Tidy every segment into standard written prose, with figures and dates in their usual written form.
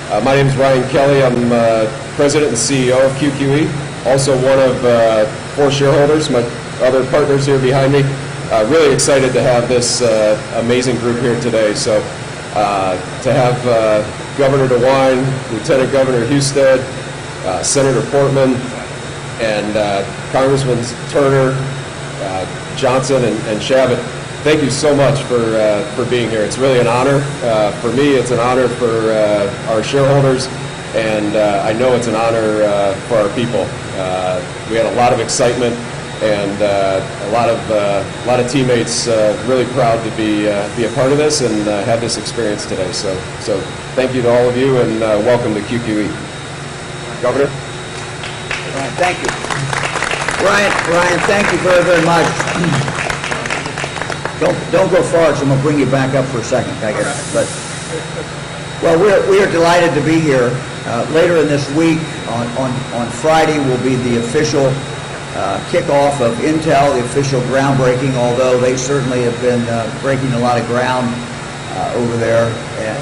My name is Ryan Kelly. I'm President and CEO of QQE, also one of 4 shareholders, my other partners here behind me. Really excited to have this amazing group here today. So to have Governor DeWine, Lieutenant Governor Husted, Senator Portman, and Congressman Turner, Johnson, and Shabbat, thank you so much for being here. It's really an honor. For me, it's an honor for our shareholders, and I know it's an honor for our people. We had a lot of excitement and a lot of teammates really proud to be a part of this and have this experience today. So thank you to all of you, and welcome to QQE. Governor. All right, thank you. Ryan, thank you very, very much. Don't go far, so I'm going to bring you back up for a second. Well, we are delighted to be here. Later in this week, on Friday, will be the official kickoff of Intel, the official groundbreaking, although they certainly have been breaking a lot of ground over there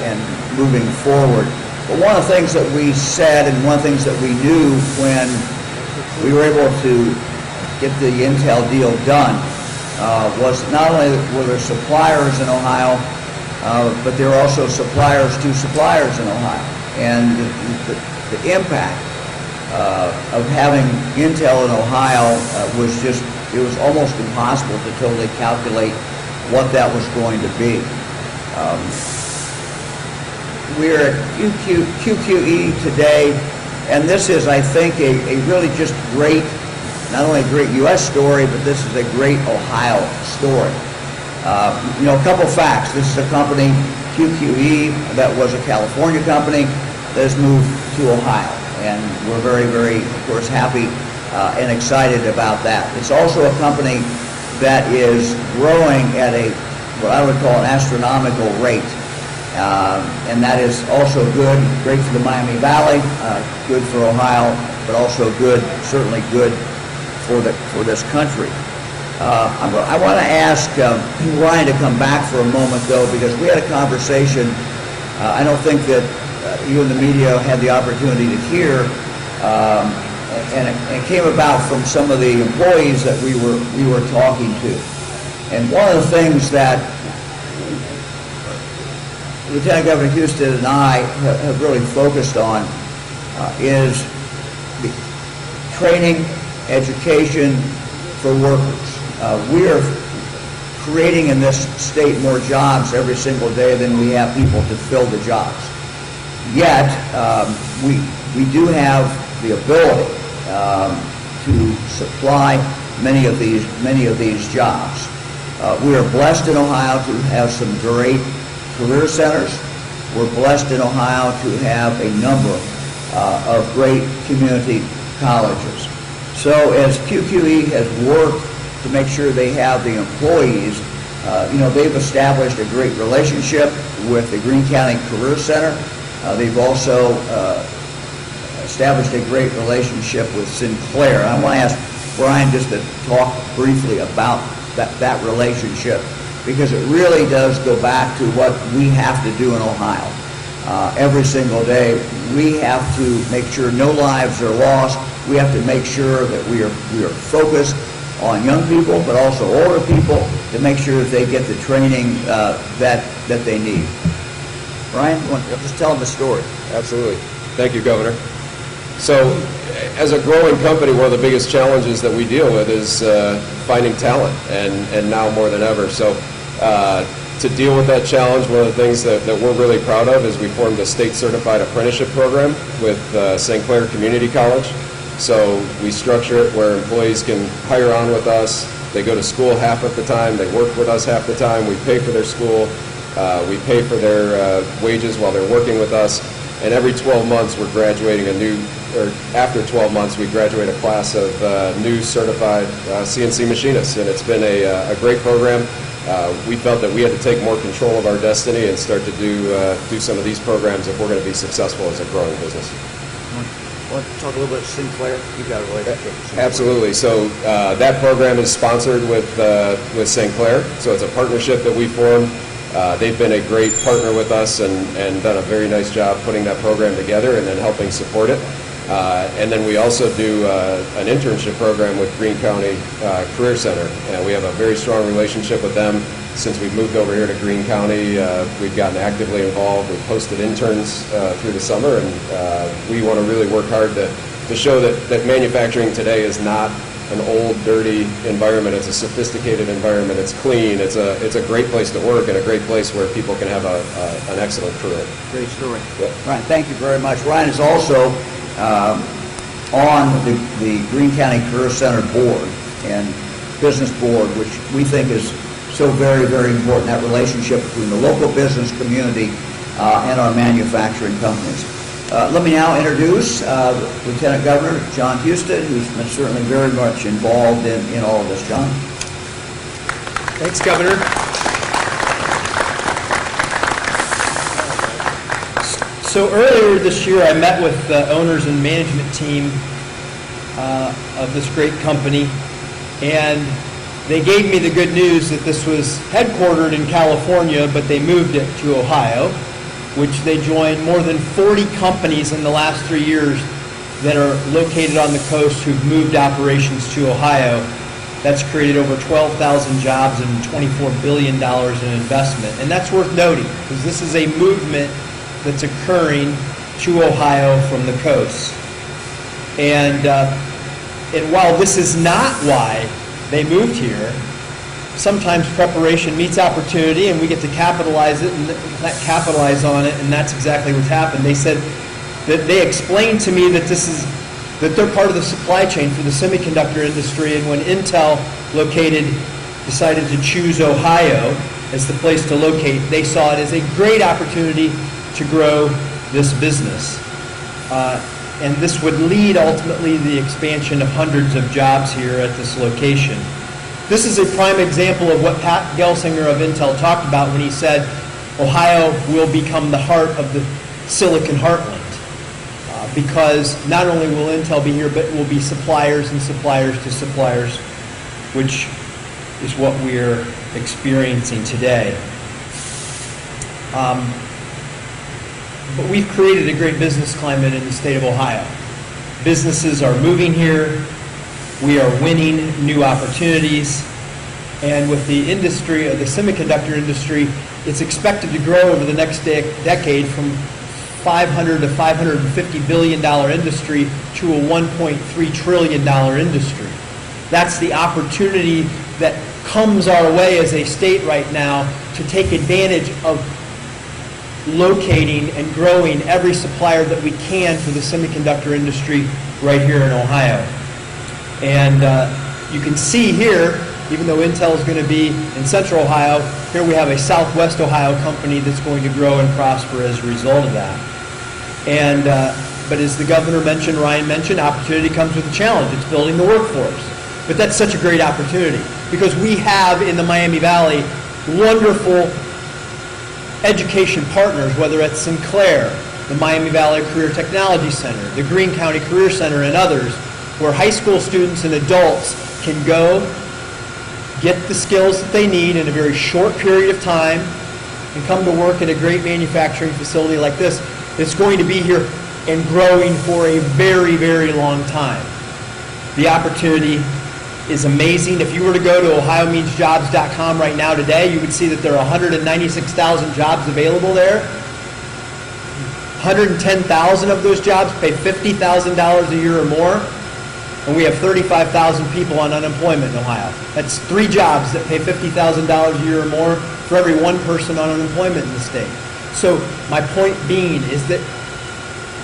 and moving forward. But one of the things that we said and one of the things that we knew when we were able to get the Intel deal done was not only were there suppliers in Ohio, but there were also suppliers to suppliers in Ohio. And the impact of having Intel in Ohio it was almost impossible to totally calculate what that was going to be. We're at QQE today, and this is, I think, a really just great, not only a great U.S. story, but this is a great Ohio story. A couple facts. This is a company, QQE, that was a California company that has moved to Ohio, and we're very, very, of course, happy and excited about that. It's also a company that is growing at what I would call an astronomical rate. And that is also great for the Miami Valley, good for Ohio, but also certainly good for this country. I want to ask Ryan to come back for a moment, though, because we had a conversation. I don't think that you and the media had the opportunity to hear, and it came about from some of the employees that we were talking to. And one of the things that Lieutenant Governor Husted and I have really focused on is the training, education for workers. We are creating in this state more jobs every single day than we have people to fill the jobs. Yet, we do have the ability to supply many of these jobs. We are blessed in Ohio to have some great career centers. We're blessed in Ohio to have a number of great community colleges. So as QQE has worked to make sure they have the employees, they've established a great relationship with the Greene County Career Center. They've also established a great relationship with Sinclair. And I want to ask Brian just to talk briefly about that relationship, because it really does go back to what we have to do in Ohio. Every single day, we have to make sure no lives are lost. We have to make sure that we are focused on young people, but also older people, to make sure that they get the training that they need. Brian, you want to just tell them the story? Absolutely. Thank you, Governor. So, as a growing company, one of the biggest challenges that we deal with is finding talent, and now more than ever. So, to deal with that challenge, one of the things that we're really proud of is we formed a state-certified apprenticeship program with Sinclair Community College. So we structure it where employees can hire on with us. They go to school half of the time. They work with us half the time. We pay for their school. We pay for their wages while they're working with us. And every 12 months, we're graduating after 12 months, we graduate a class of new certified CNC machinists. And it's been a great program. We felt that we had to take more control of our destiny and start to do some of these programs if we're going to be successful as a growing business. Want to talk a little bit about Sinclair? You've got a relationship with Sinclair. Absolutely. So that program is sponsored with Sinclair. So it's a partnership that we formed They've been a great partner with us and done a very nice job putting that program together and then helping support it. And then we also do an internship program with Greene County Career Center. We have a very strong relationship with them. Since we've moved over here to Greene County, we've gotten actively involved. We've posted interns through the summer, and we want to really work hard to show that manufacturing today is not an old, dirty environment. It's a sophisticated environment. It's clean. It's a great place to work and a great place where people can have an excellent career. Great story. Yep. Ryan, thank you very much. Ryan is also on the Greene County Career Center board and business board, which we think is so very, very important, that relationship between the local business community and our manufacturing companies. Let me now introduce Lieutenant Governor John Husted, who's been certainly very much involved in all of this. John? Thanks, Governor. So earlier this year, I met with the owners and management team of this great company, and they gave me the good news that this was headquartered in California, but they moved it to Ohio, which they joined more than 40 companies in the last 3 years that are located on the coast who've moved operations to Ohio. That's created over 12,000 jobs and $24 billion in investment. And that's worth noting, because this is a movement that's occurring to Ohio from the coast. And while this is not why they moved here, sometimes preparation meets opportunity, and we get to capitalize on it, and that's exactly what's happened. They said that they explained to me that they're part of the supply chain for the semiconductor industry, and when Intel decided to choose Ohio as the place to locate, they saw it as a great opportunity to grow this business. And this would lead ultimately to the expansion of hundreds of jobs here at this location. This is a prime example of what Pat Gelsinger of Intel talked about when he said Ohio will become the heart of the Silicon Heartland. Because not only will Intel be here, but it will be suppliers and suppliers to suppliers, which is what we're experiencing today. But we've created a great business climate in the state of Ohio. Businesses are moving here. We are winning new opportunities. And with the industry, the semiconductor industry, it's expected to grow over the next decade from $500 to $550 billion industry to a $1.3 trillion industry. That's the opportunity that comes our way as a state right now to take advantage of locating and growing every supplier that we can for the semiconductor industry right here in Ohio. And you can see here, even though Intel is going to be in central Ohio, here we have a southwest Ohio company that's going to grow and prosper as a result of that. And but as the governor mentioned, Ryan mentioned, opportunity comes with a challenge. It's building the workforce. But that's such a great opportunity because we have in the Miami Valley wonderful education partners, whether it's Sinclair, the Miami Valley Career Technology Center, the Greene County Career Center, and others, where high school students and adults can go get the skills that they need in a very short period of time and come to work at a great manufacturing facility like this. It's going to be here and growing for a very, very long time. The opportunity is amazing. If you were to go to ohiomeansjobs.com right now today, you would see that there are 196,000 jobs available there. 110,000 of those jobs pay $50,000 a year or more, and we have 35,000 people on unemployment in Ohio. That's 3 jobs that pay $50,000 a year or more for every 1 person on unemployment in the state. So my point being is that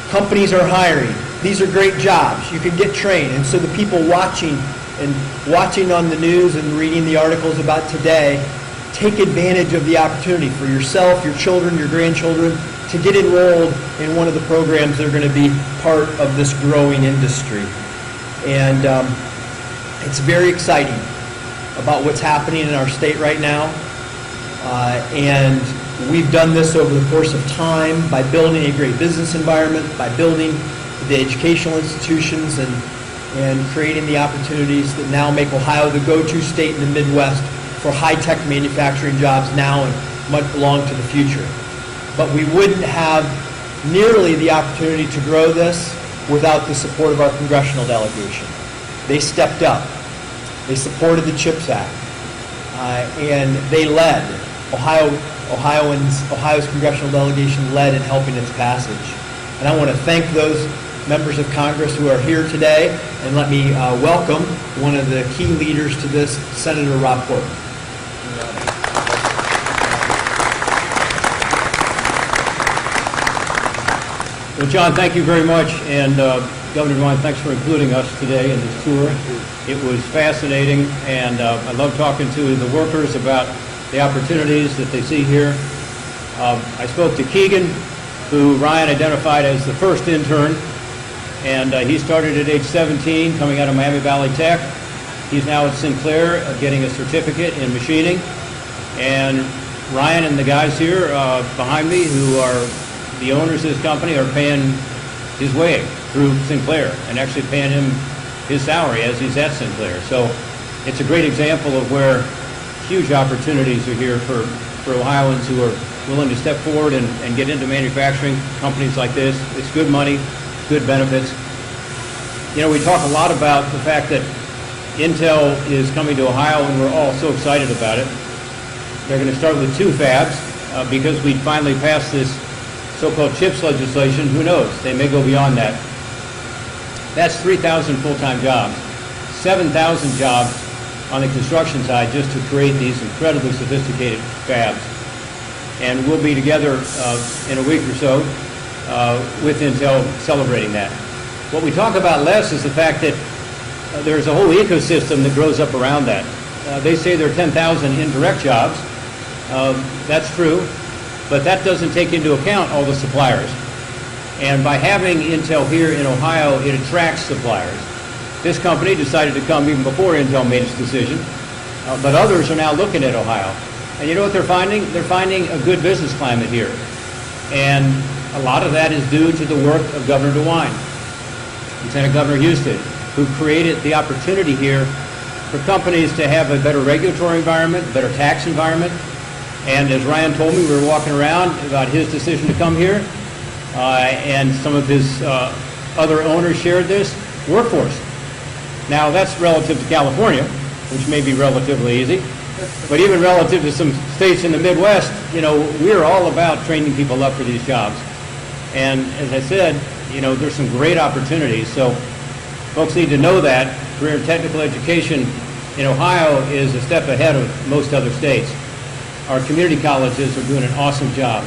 companies are hiring. These are great jobs. You can get trained. And so the people watching on the news and reading the articles about today, take advantage of the opportunity for yourself, your children, your grandchildren, to get enrolled in one of the programs that are going to be part of this growing industry. And it's very exciting about what's happening in our state right now. And we've done this over the course of time by building a great business environment, by building the educational institutions and creating the opportunities that now make Ohio the go-to state in the Midwest for high-tech manufacturing jobs now and long to the future. But we wouldn't have nearly the opportunity to grow this without the support of our congressional delegation. They stepped up. They supported the CHIPS Act. And they led. Ohio's congressional delegation led in helping its passage. And I want to thank those members of Congress who are here today, and let me welcome one of the key leaders to this, Senator Rob Portman. Well, John, thank you very much, and Governor DeWine, thanks for including us today in this tour. It was fascinating, and I love talking to the workers about the opportunities that they see here. I spoke to Keegan, who Ryan identified as the first intern, and he started at age 17, coming out of Miami Valley Tech. He's now at Sinclair, getting a certificate in machining. And Ryan and the guys here behind me, who are the owners of this company, are paying his way through Sinclair and actually paying him his salary as he's at Sinclair. So it's a great example of where huge opportunities are here for Ohioans who are willing to step forward and get into manufacturing companies like this. It's good money, good benefits. You know, we talk a lot about the fact that Intel is coming to Ohio, and we're all so excited about it. They're going to start with 2 fabs because we finally passed this so-called CHIPS legislation. Who knows? They may go beyond that. That's 3,000 full-time jobs, 7,000 jobs on the construction side just to create these incredibly sophisticated fabs. And we'll be together in a week or so with Intel celebrating that. What we talk about less is the fact that there's a whole ecosystem that grows up around that. They say there are 10,000 indirect jobs. That's true, but that doesn't take into account all the suppliers. And by having Intel here in Ohio, it attracts suppliers. This company decided to come even before Intel made its decision, but others are now looking at Ohio. And you know what they're finding? They're finding a good business climate here. And a lot of that is due to the work of Governor DeWine, Lieutenant Governor Husted, who created the opportunity here for companies to have a better regulatory environment, better tax environment. And as Ryan told me, we were walking around about his decision to come here, and some of his other owners shared this, workforce. Now, that's relative to California, which may be relatively easy, but even relative to some states in the Midwest, you know, we're all about training people up for these jobs. And as I said, you know, there's some great opportunities. So folks need to know that career and technical education in Ohio is a step ahead of most other states. Our community colleges are doing an awesome job.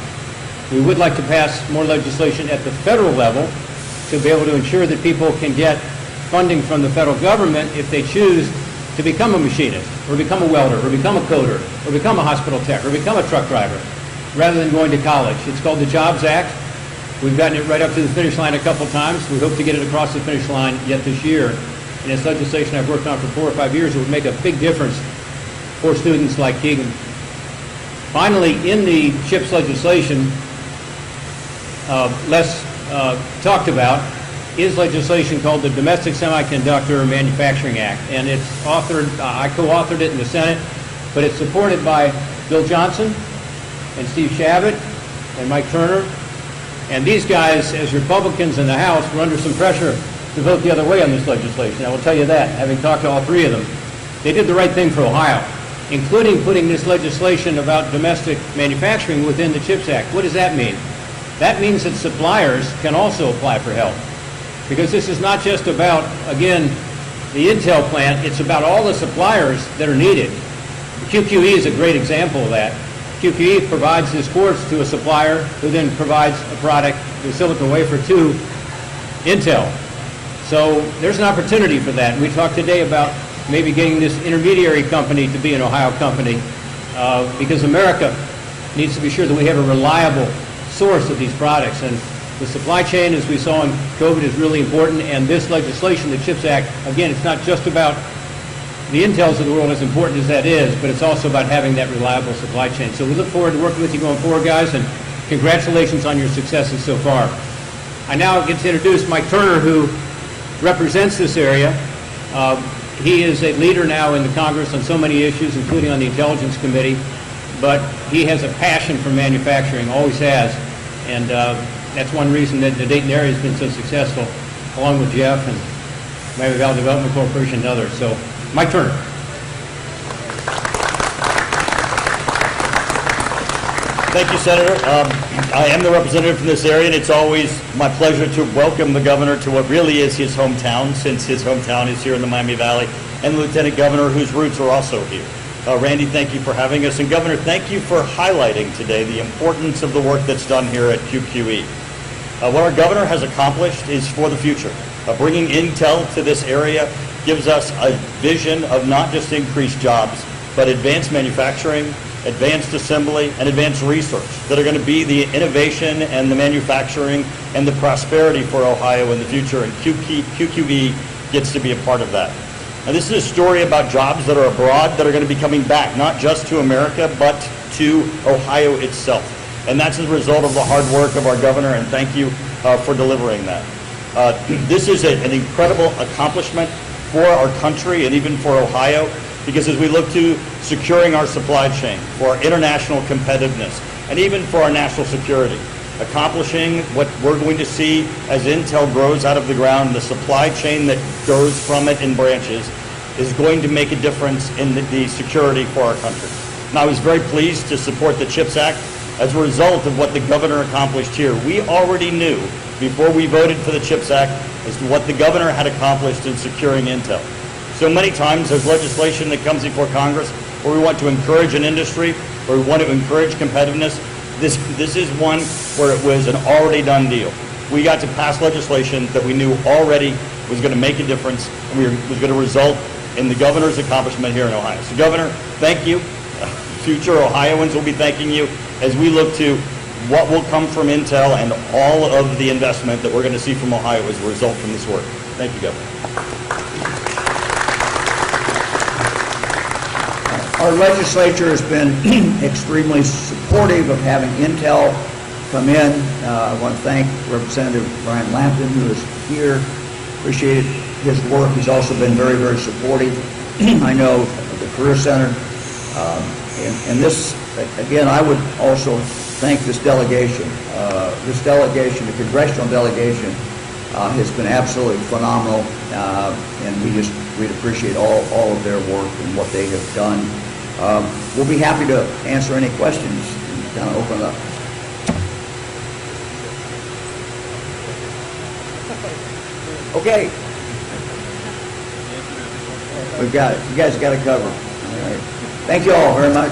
We would like to pass more legislation at the federal level to be able to ensure that people can get funding from the federal government if they choose to become a machinist, or become a welder, or become a coder, or become a hospital tech, or become a truck driver, rather than going to college. It's called the Jobs Act. We've gotten it right up to the finish line a couple times. We hope to get it across the finish line yet this year. And it's legislation I've worked on for 4 or 5 years. It would make a big difference for students like Keegan. Finally, in the CHIPS legislation, less talked about, is legislation called the Domestic Semiconductor Manufacturing Act. And it's authored, I co-authored it in the Senate, but it's supported by Bill Johnson and Steve Shabbat and Mike Turner. And these guys, as Republicans in the House, were under some pressure to vote the other way on this legislation. I will tell you that, having talked to all 3 of them. They did the right thing for Ohio, including putting this legislation about domestic manufacturing within the CHIPS Act. What does that mean? That means that suppliers can also apply for help. Because this is not just about, again, the Intel plant, it's about all the suppliers that are needed. QQE is a great example of that. QQE provides this quartz to a supplier who then provides a product, the silicon wafer, to Intel. So there's an opportunity for that. And we talked today about maybe getting this intermediary company to be an Ohio company because America needs to be sure that we have a reliable source of these products. And the supply chain, as we saw in COVID, is really important. And this legislation, the CHIPS Act, again, it's not just about the Intels of the world, as important as that is, but it's also about having that reliable supply chain. So we look forward to working with you going forward, guys, and congratulations on your successes so far. I now get to introduce Mike Turner, who represents this area. He is a leader now in the Congress on so many issues, including on the Intelligence Committee. but he has a passion for manufacturing, always has, and that's one reason that the Dayton area has been so successful, along with Jeff and Miami Valley Development Corporation and others. So, my turn. Thank you, Senator. I am the representative from this area, and it's always my pleasure to welcome the governor to what really is his hometown, since his hometown is here in the Miami Valley, and the lieutenant governor, whose roots are also here. Randy, thank you for having us, and Governor, thank you for highlighting today the importance of the work that's done here at QQE. What our governor has accomplished is for the future. Bringing Intel to this area gives us a vision of not just increased jobs, but advanced manufacturing, advanced assembly, and advanced research that are going to be the innovation and the manufacturing and the prosperity for Ohio in the future, and QQE gets to be a part of that. Now, this is a story about jobs that are abroad that are going to be coming back, not just to America, but to Ohio itself. And that's as a result of the hard work of our governor, and thank you for delivering that. This is an incredible accomplishment for our country and even for Ohio, because as we look to securing our supply chain, for our international competitiveness, and even for our national security, accomplishing what we're going to see as Intel grows out of the ground, the supply chain that goes from it in branches, is going to make a difference in the security for our country. And I was very pleased to support the CHIPS Act as a result of what the governor accomplished here. We already knew before we voted for the CHIPS Act as to what the governor had accomplished in securing Intel. So many times there's legislation that comes before Congress where we want to encourage an industry, where we want to encourage competitiveness. This is one where it was an already done deal. We got to pass legislation that we knew already was going to make a difference and was going to result in the governor's accomplishment here in Ohio. So, Governor, thank you. Future Ohioans will be thanking you as we look to what will come from Intel and all of the investment that we're going to see from Ohio as a result from this work. Thank you, Governor. Our legislature has been extremely supportive of having Intel come in. I want to thank Representative Brian Lampton, who is here. Appreciated his work. He's also been very, very supportive. I know of the Career Center. And this, again, I would also thank this delegation. This delegation, the congressional delegation, has been absolutely phenomenal. And we'd appreciate all of their work and what they have done. We'll be happy to answer any questions and kind of open it up. Okay. We've got it. You guys got it covered. All right. Thank you all very much.